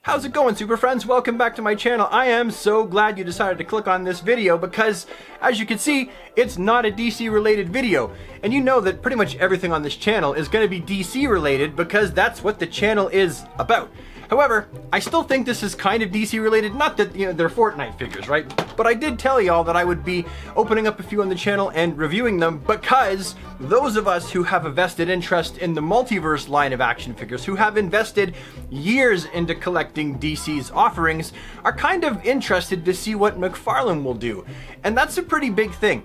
How's it going, super friends? Welcome back to my channel. I am so glad you decided to click on this video because, as you can see, it's not a DC related video. And you know that pretty much everything on this channel is going to be DC related because that's what the channel is about. However, I still think this is kind of DC related, not that, you know, they're Fortnite figures, right? But I did tell y'all that I would be opening up a few on the channel and reviewing them because those of us who have a vested interest in the Multiverse line of action figures, who have invested years into collecting DC's offerings, are kind of interested to see what McFarlane will do. And that's a pretty big thing.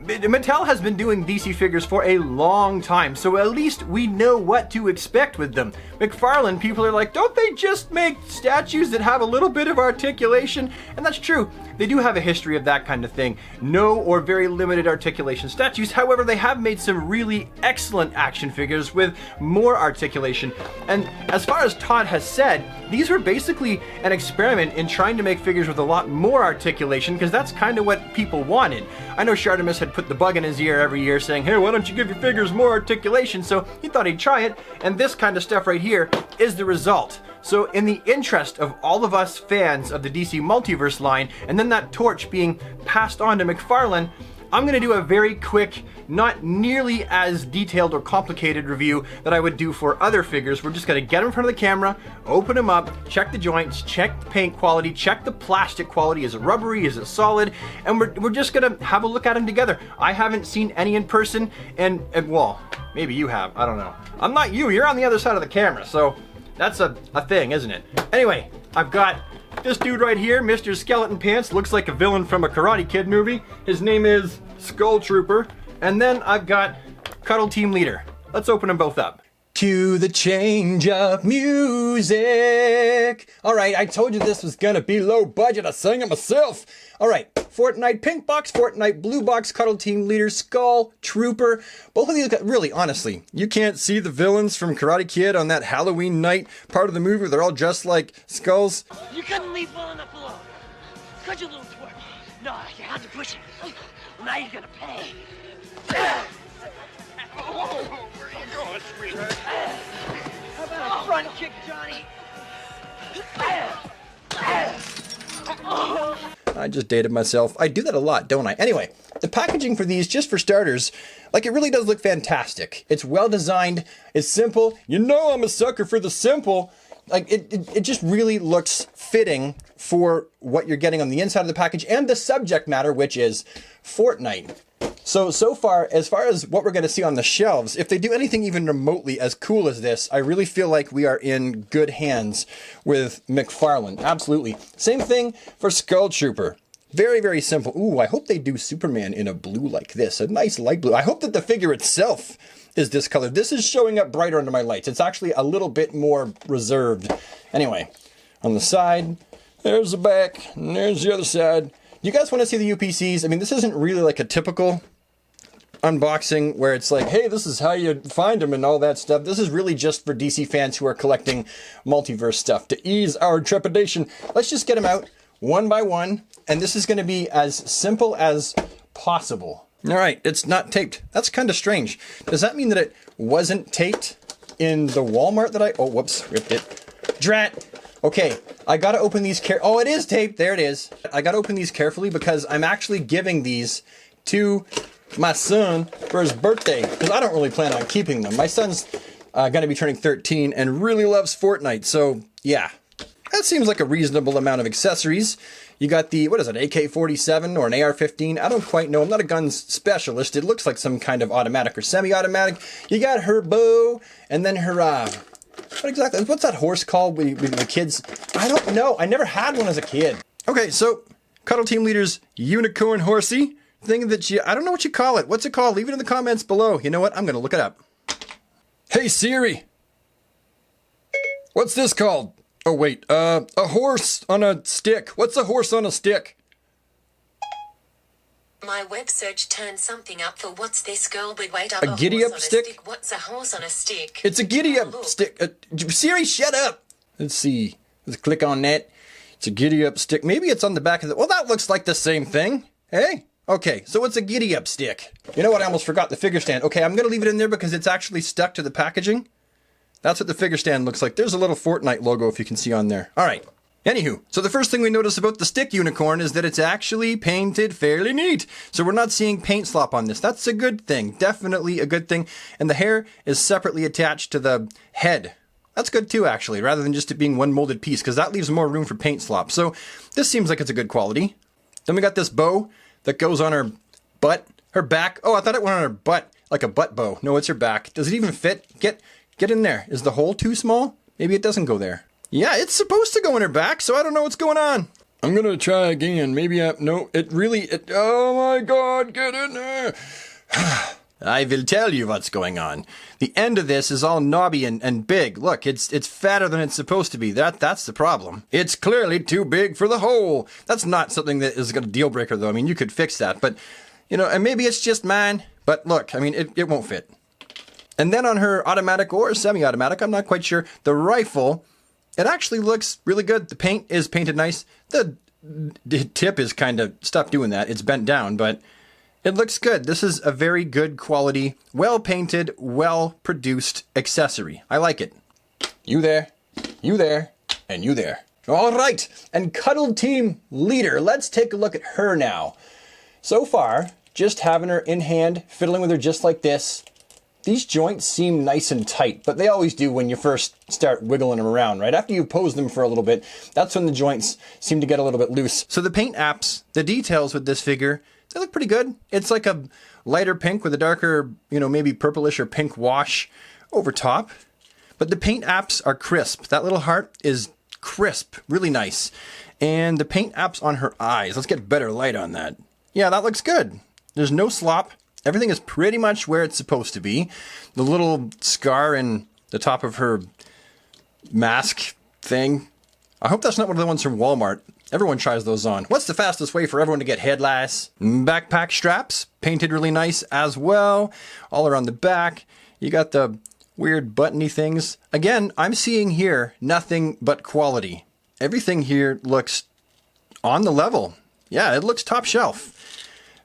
Mattel has been doing DC figures for a long time, so at least we know what to expect with them. McFarlane, people are like, don't they just make statues that have a little bit of articulation? And that's true. They do have a history of that kind of thing. No or very limited articulation statues. However, they have made some really excellent action figures with more articulation. And as far as Todd has said, these were basically an experiment in trying to make figures with a lot more articulation because that's kind of what people wanted. I know Shartimus had put the bug in his ear every year saying, hey, why don't you give your figures more articulation? So he thought he'd try it, and this kind of stuff right here is the result. So in the interest of all of us fans of the DC Multiverse line, and then that torch being passed on to McFarlane, I'm going to do a very quick, not nearly as detailed or complicated review that I would do for other figures. We're just going to get them in front of the camera, open them up, check the joints, check the paint quality, check the plastic quality. Is it rubbery? Is it solid? And we're just going to have a look at them together. I haven't seen any in person, and well, maybe you have. I don't know. I'm not you. You're on the other side of the camera, so that's a thing, isn't it? Anyway, I've got this dude right here, Mr. Skeleton Pants, looks like a villain from a Karate Kid movie. His name is Skull Trooper. And then I've got Cuddle Team Leader. Let's open them both up. To the change of music. All right, I told you this was gonna be low budget. I sang it myself. All right, Fortnite pink box, Fortnite blue box, Cuddle Team Leader, Skull Trooper. Both of these got, really, honestly, you can't see the villains from Karate Kid on that Halloween night part of the movie. They're all dressed like skulls. You couldn't leave well enough alone. Could you, little twerp? No, you had to push it. Well, now you're gonna pay. Oh, where are you going, sweetheart? How about a front kick, Johnny? I just dated myself. I do that a lot, don't I? Anyway, the packaging for these, just for starters, like, it really does look fantastic. It's well designed, it's simple. You know I'm a sucker for the simple. Like, it just really looks fitting for what you're getting on the inside of the package and the subject matter, which is Fortnite. So far as what we're going to see on the shelves, if they do anything even remotely as cool as this, I really feel like we are in good hands with McFarlane. Absolutely. Same thing for Skull Trooper. Very, very simple. Ooh, I hope they do Superman in a blue like this, a nice light blue. I hope that the figure itself is this color. This is showing up brighter under my lights. It's actually a little bit more reserved. Anyway, on the side, there's the back, and there's the other side. You guys want to see the UPCs? I mean, this isn't really like a typical unboxing where it's like, hey, this is how you find them and all that stuff. This is really just for DC fans who are collecting Multiverse stuff. To ease our trepidation, let's just get them out one by one, and this is going to be as simple as possible. All right, it's not taped. That's kind of strange. Does that mean that it wasn't taped in the Walmart that oh, whoops, ripped it. Drat. Okay, I gotta open these oh, it is taped, there it is. I gotta open these carefully because I'm actually giving these to my son for his birthday, because I don't really plan on keeping them. My son's gonna be turning 13 and really loves Fortnite, so yeah. That seems like a reasonable amount of accessories. You got the, what is it, AK-47 or an AR-15? I don't quite know. I'm not a guns specialist. It looks like some kind of automatic or semi-automatic. You got her bow, and then her, what exactly, what's that horse called with the kids? I don't know. I never had one as a kid. Okay, so Cuddle Team Leader's unicorn horsey thing that I don't know what you call it. What's it called? Leave it in the comments below. You know what? I'm going to look it up. Hey, Siri. What's this called? Oh, wait, a horse on a stick. What's a horse on a stick? My web search turned something up for what's this girl, but wait up. A giddy-up stick? What's a horse on a stick? It's a giddy-up stick. Siri, shut up. Let's see. Let's click on that. It's a giddy-up stick. Maybe it's on the back of the... Well, that looks like the same thing. Hey? Okay, so it's a giddy-up stick. You know what? I almost forgot the figure stand. Okay, I'm going to leave it in there because it's actually stuck to the packaging. That's what the figure stand looks like. There's a little Fortnite logo if you can see on there. All right. Anywho, so the first thing we notice about the stick unicorn is that it's actually painted fairly neat. So we're not seeing paint slop on this. That's a good thing. Definitely a good thing. And the hair is separately attached to the head. That's good too, actually, rather than just it being one molded piece, because that leaves more room for paint slop. So this seems like it's a good quality. Then we got this bow that goes on her butt, her back. Oh, I thought it went on her butt, like a butt bow. No, it's her back. Does it even fit? Get in there. Is the hole too small? Maybe it doesn't go there. Yeah, it's supposed to go in her back, so I don't know what's going on. I'm gonna try again. Maybe no, oh my God, get in there. I will tell you what's going on. The end of this is all knobby and big. Look, it's fatter than it's supposed to be. That's the problem. It's clearly too big for the hole. That's not something that is a deal breaker, though. I mean, you could fix that, but, you know, and maybe it's just mine. But look, I mean, it won't fit. And then on her automatic or semi-automatic, I'm not quite sure, the rifle, it actually looks really good. The paint is painted nice. The tip is kind of, stop doing that. It's bent down, but it looks good. This is a very good quality, well-painted, well-produced accessory. I like it. You there, and you there. All right, and Cuddle Team Leader. Let's take a look at her now. So far, just having her in hand, fiddling with her just like this. These joints seem nice and tight, but they always do when you first start wiggling them around, right? After you pose them for a little bit, that's when the joints seem to get a little bit loose. So the paint apps, the details with this figure, they look pretty good. It's like a lighter pink with a darker, you know, maybe purplish or pink wash over top. But the paint apps are crisp. That little heart is crisp, really nice. And the paint apps on her eyes, let's get better light on that. Yeah, that looks good. There's no slop. Everything is pretty much where it's supposed to be. The little scar in the top of her mask thing. I hope that's not one of the ones from Walmart. Everyone tries those on. What's the fastest way for everyone to get head lice? Backpack straps, painted really nice as well. All around the back. You got the weird buttony things. Again, I'm seeing here nothing but quality. Everything here looks on the level. Yeah, it looks top shelf.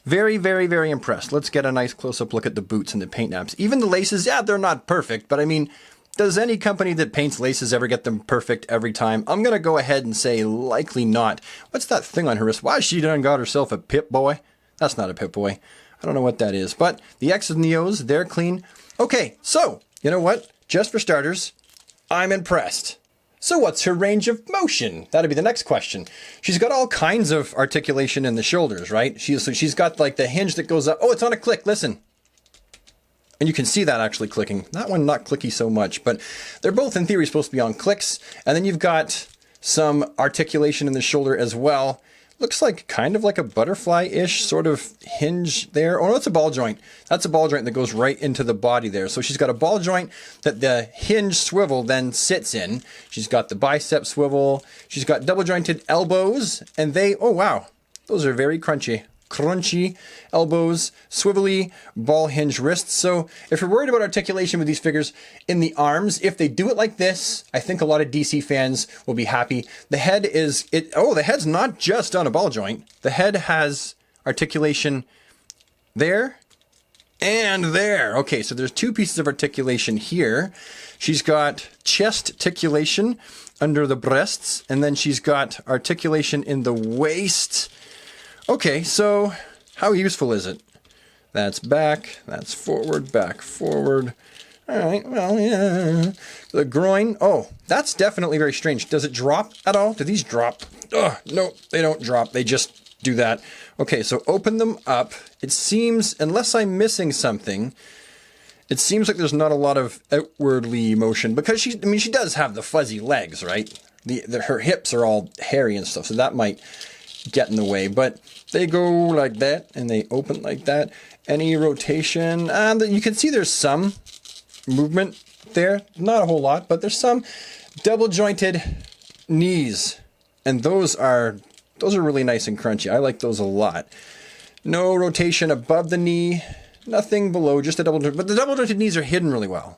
Very, very, very impressed. Let's get a nice close-up look at the boots and the paint apps. Even the laces, yeah, they're not perfect, but I mean, does any company that paints laces ever get them perfect every time? I'm going to go ahead and say likely not. What's that thing on her wrist? Why has she done got herself a Pip-Boy? That's not a Pip-Boy. I don't know what that is, but the X's and the O's, they're clean. Okay, so, you know what? Just for starters, I'm impressed. So what's her range of motion? That'd be the next question. She's got all kinds of articulation in the shoulders, right? So she's got like the hinge that goes up. Oh, it's on a click, listen. And you can see that actually clicking. That one not clicky so much, but they're both in theory supposed to be on clicks. And then you've got some articulation in the shoulder as well. Looks like kind of like a butterfly-ish sort of hinge there. Oh no, it's a ball joint. That's a ball joint that goes right into the body there. So she's got a ball joint that the hinge swivel then sits in. She's got the bicep swivel. She's got double jointed elbows, and they, oh wow, those are very crunchy. Crunchy elbows, swivelly ball hinge wrists. So if you're worried about articulation with these figures in the arms, if they do it like this, I think a lot of DC fans will be happy. The head is, the head's not just on a ball joint. The head has articulation there and there. Okay, so there's two pieces of articulation here. She's got chest articulation under the breasts, and then she's got articulation in the waist. Okay, so how useful is it? That's back, that's forward, back, forward. All right, well, yeah. The groin, oh, that's definitely very strange. Does it drop at all? Do these drop? Oh, no, they don't drop. They just do that. Okay, so open them up. It seems, unless I'm missing something, it seems like there's not a lot of outwardly motion because she does have the fuzzy legs, right? Her hips are all hairy and stuff, so that might get in the way, but they go like that and they open like that. Any rotation, and you can see there's some movement there, not a whole lot, but there's some double jointed knees, and those are really nice and crunchy. I like those a lot. No rotation above the knee, nothing below, just a double joint, but the double jointed knees are hidden really well.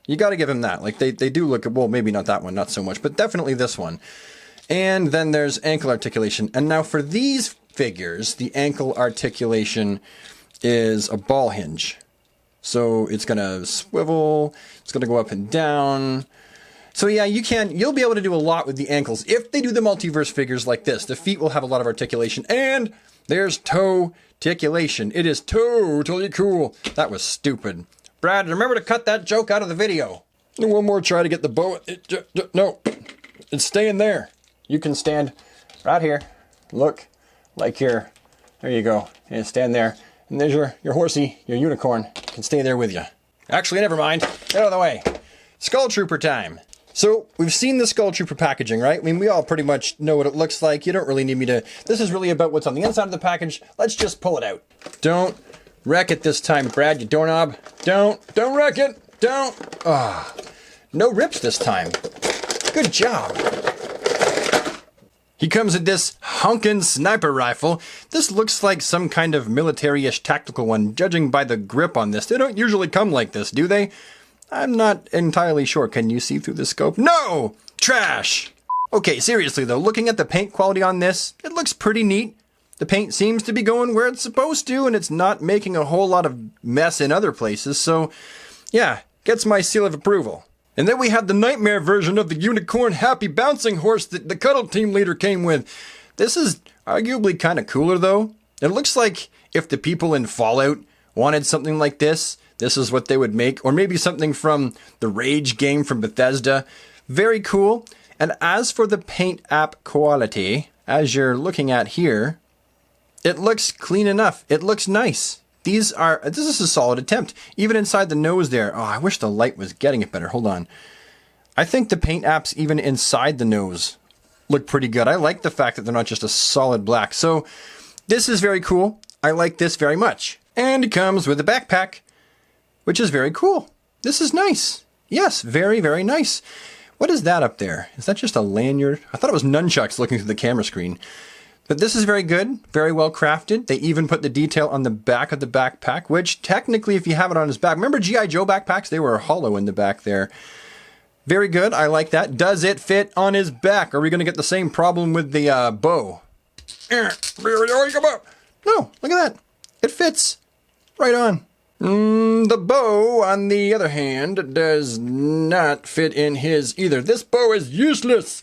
You got to give them that. Like they do look, well, maybe not that one, not so much, but definitely this one. And then there's ankle articulation. And now for these figures, the ankle articulation is a ball hinge. So it's gonna swivel, it's gonna go up and down. So yeah, you'll be able to do a lot with the ankles. If they do the multiverse figures like this, the feet will have a lot of articulation, and there's toe-ticulation. It is totally cool. That was stupid. Brad, remember to cut that joke out of the video. One more try to get the bow. No, it's staying there. You can stand right here. Look, like here. There you go. And stand there. And there's your horsey, your unicorn. Can stay there with you. Actually, never mind. Get out of the way. Skull Trooper time. So, we've seen the Skull Trooper packaging, right? I mean, we all pretty much know what it looks like. You don't really need me to... This is really about what's on the inside of the package. Let's just pull it out. Don't wreck it this time, Brad, you doorknob. Don't wreck it. Don't. No rips this time. Good job. He comes with this honkin' sniper rifle. This looks like some kind of military-ish tactical one, judging by the grip on this. They don't usually come like this, do they? I'm not entirely sure. Can you see through the scope? No! Trash! Okay, seriously though, looking at the paint quality on this, it looks pretty neat. The paint seems to be going where it's supposed to, and it's not making a whole lot of mess in other places, so yeah, gets my seal of approval. And then we have the nightmare version of the unicorn happy bouncing horse that the Cuddle team leader came with. This is arguably kind of cooler though. It looks like if the people in Fallout wanted something like this is what they would make. Or maybe something from the Rage game from Bethesda. Very cool. And as for the paint app quality, as you're looking at here, it looks clean enough. It looks nice. This is a solid attempt. Even inside the nose there. Oh, I wish the light was getting it better. Hold on. I think the paint apps even inside the nose look pretty good. I like the fact that they're not just a solid black. So this is very cool. I like this very much. And it comes with a backpack, which is very cool. This is nice. Yes, very, very nice. What is that up there? Is that just a lanyard? I thought it was nunchucks looking through the camera screen. But this is very good, very well crafted. They even put the detail on the back of the backpack, which technically if you have it on his back, remember G.I. Joe backpacks? They were hollow in the back there. Very good, I like that. Does it fit on his back? Are we gonna get the same problem with the bow? No, look at that. It fits right on. The bow, on the other hand, does not fit in his either. This bow is useless.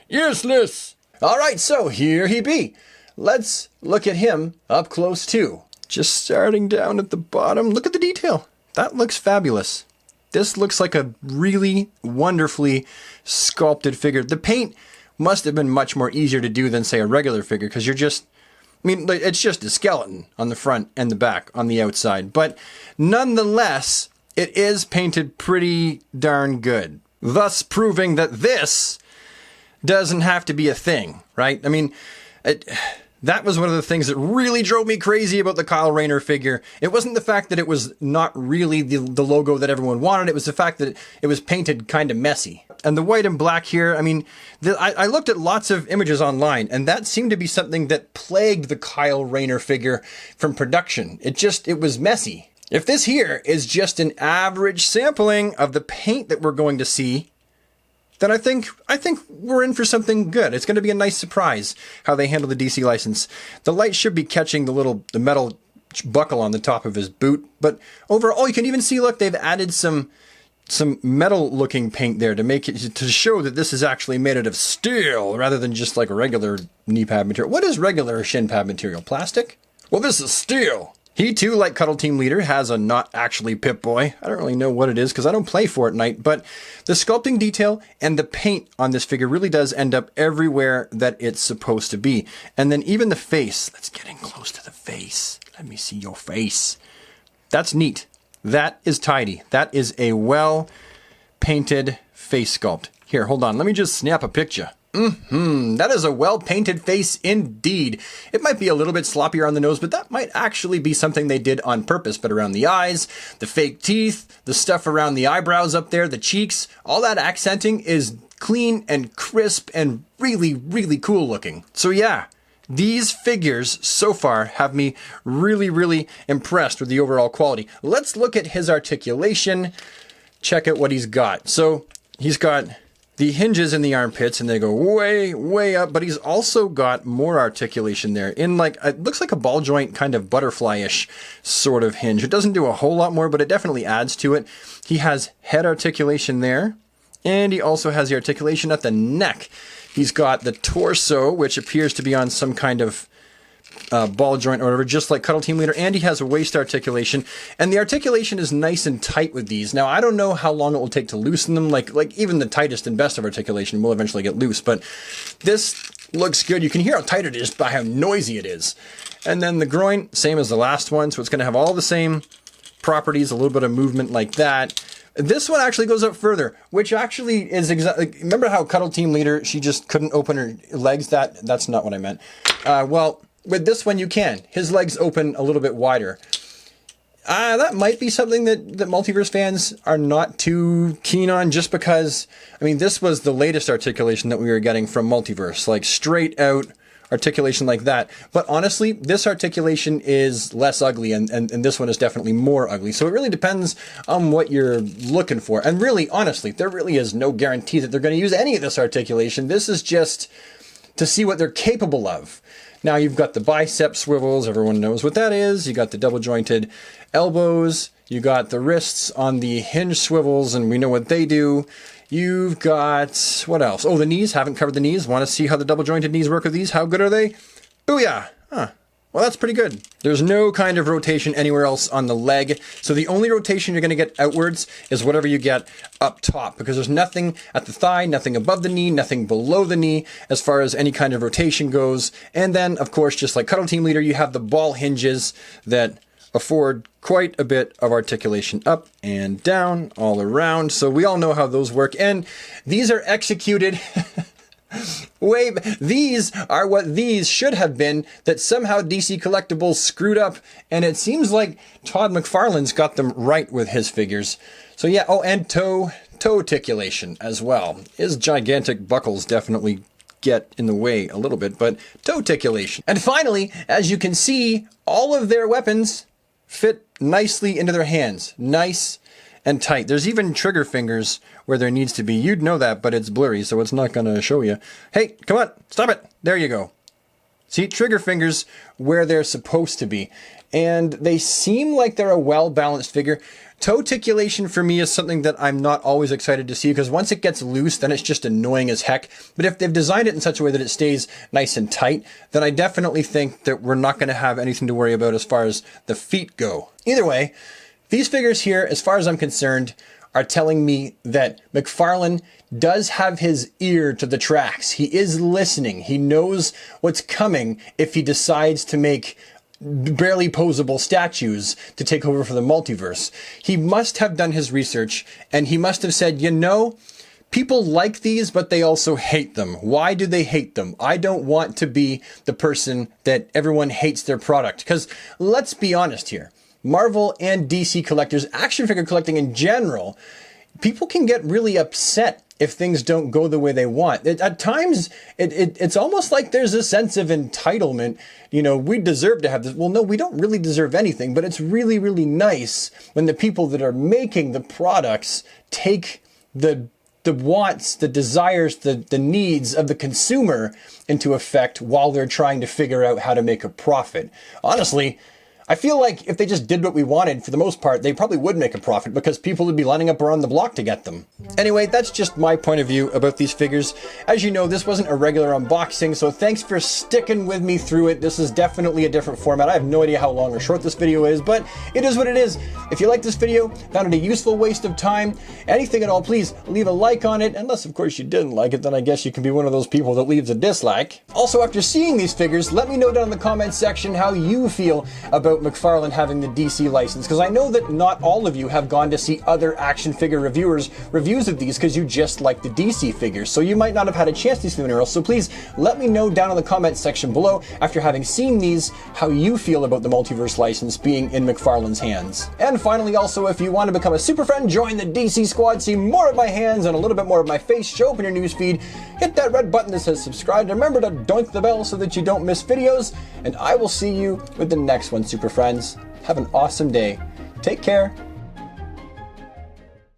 Useless. All right, so here he be. Let's look at him up close too. Just starting down at the bottom. Look at the detail. That looks fabulous. This looks like a really wonderfully sculpted figure. The paint must have been much more easier to do than, say, a regular figure, because it's just a skeleton on the front and the back on the outside. But nonetheless, it is painted pretty darn good. Thus proving that this doesn't have to be a thing, right? I mean, that was one of the things that really drove me crazy about the Kyle Rayner figure. It wasn't the fact that it was not really the logo that everyone wanted. It was the fact that it was painted kind of messy. And the white and black here, I mean, I looked at lots of images online, and that seemed to be something that plagued the Kyle Rayner figure from production. It was messy. If this here is just an average sampling of the paint that we're going to see, then I think we're in for something good. It's going to be a nice surprise how they handle the DC license. The light should be catching the metal buckle on the top of his boot, but overall you can even see, look, they've added some metal looking paint there to show that this is actually made out of steel rather than just like a regular knee pad material. What is regular shin pad material? Plastic? Well, this is steel. He too, like Cuddle Team Leader, has a not actually Pip-Boy. I don't really know what it is because I don't play Fortnite, but the sculpting detail and the paint on this figure really does end up everywhere that it's supposed to be. And then even the face. Let's get in close to the face. Let me see your face. That's neat. That is tidy. That is a well-painted face sculpt. Here, hold on. Let me just snap a picture. That is a well-painted face indeed. It might be a little bit sloppier on the nose, but that might actually be something they did on purpose. But around the eyes, the fake teeth, the stuff around the eyebrows up there, the cheeks, all that accenting is clean and crisp and really, really cool looking. So yeah, these figures so far have me really, really impressed with the overall quality. Let's look at his articulation, check out what he's got. So he's got the hinges in the armpits, and they go way, way up, but he's also got more articulation there in like, it looks like a ball joint kind of butterfly-ish sort of hinge. It doesn't do a whole lot more, but it definitely adds to it. He has head articulation there, and he also has the articulation at the neck. He's got the torso, which appears to be on some kind of ball joint or whatever, just like Cuddle Team Leader, and he has a waist articulation, and the articulation is nice and tight with these. Now, I don't know how long it will take to loosen them, like even the tightest and best of articulation will eventually get loose, but this looks good. You can hear how tight it is by how noisy it is. And then the groin, same as the last one, so it's going to have all the same properties, a little bit of movement like that. This one actually goes up further, which actually is exactly, remember how Cuddle Team Leader, she just couldn't open her legs? That's not what I meant. Well, with this one, you can. His legs open a little bit wider. That might be something that Multiverse fans are not too keen on, just because, I mean, this was the latest articulation that we were getting from Multiverse, like straight out articulation like that. But honestly, this articulation is less ugly, and this one is definitely more ugly. So it really depends on what you're looking for. And really, honestly, there really is no guarantee that they're going to use any of this articulation. This is just to see what they're capable of. Now you've got the bicep swivels, everyone knows what that is. You got the double jointed elbows, you got the wrists on the hinge swivels, and we know what they do. You've got, what else? Oh, the knees, haven't covered the knees. Want to see how the double jointed knees work with these? How good are they? Booyah! Huh. Well, that's pretty good. There's no kind of rotation anywhere else on the leg. So the only rotation you're going to get outwards is whatever you get up top, because there's nothing at the thigh, nothing above the knee, nothing below the knee as far as any kind of rotation goes. And then, of course, just like Cuddle Team Leader, you have the ball hinges that afford quite a bit of articulation up and down all around. So we all know how those work. And these are executed... These are what these should have been that somehow DC Collectibles screwed up, and it seems like Todd McFarlane's got them right with his figures. So yeah, oh, and toe articulation as well. His gigantic buckles definitely get in the way a little bit, but toe articulation. And finally, as you can see, all of their weapons fit nicely into their hands. Nice and tight. There's even trigger fingers where there needs to be. You'd know that, but it's blurry, so it's not going to show you. Hey, come on, stop it. There you go. See, trigger fingers where they're supposed to be. And they seem like they're a well-balanced figure. Toe articulation for me is something that I'm not always excited to see, because once it gets loose, then it's just annoying as heck. But if they've designed it in such a way that it stays nice and tight, then I definitely think that we're not going to have anything to worry about as far as the feet go. Either way, these figures here, as far as I'm concerned, are telling me that McFarlane does have his ear to the tracks. He is listening. He knows what's coming if he decides to make barely posable statues to take over for the multiverse. He must have done his research, and he must have said, you know, people like these, but they also hate them. Why do they hate them? I don't want to be the person that everyone hates their product. Because let's be honest here. Marvel and DC collectors, action figure collecting in general, people can get really upset if things don't go the way they want. At times, it's almost like there's a sense of entitlement. You know, we deserve to have this. Well, no, we don't really deserve anything, but it's really, really nice when the people that are making the products take the wants, the desires, the needs of the consumer into effect while they're trying to figure out how to make a profit. Honestly, I feel like if they just did what we wanted, for the most part, they probably would make a profit because people would be lining up around the block to get them. Anyway, that's just my point of view about these figures. As you know, this wasn't a regular unboxing, so thanks for sticking with me through it. This is definitely a different format. I have no idea how long or short this video is, but it is what it is. If you like this video, found it a useful waste of time, anything at all, please leave a like on it. Unless, of course, you didn't like it, then I guess you can be one of those people that leaves a dislike. Also, after seeing these figures, let me know down in the comments section how you feel about McFarlane having the DC license, because I know that not all of you have gone to see other action figure reviewers' reviews of these because you just like the DC figures, so you might not have had a chance to see them anywhere else. So please let me know down in the comments section below, after having seen these, how you feel about the Multiverse license being in McFarlane's hands. And finally, also, if you want to become a super friend, join the DC squad, see more of my hands and a little bit more of my face show up in your newsfeed, hit that red button that says subscribe, and remember to doink the bell so that you don't miss videos, and I will see you with the next one, super friends. Have an awesome day. Take care.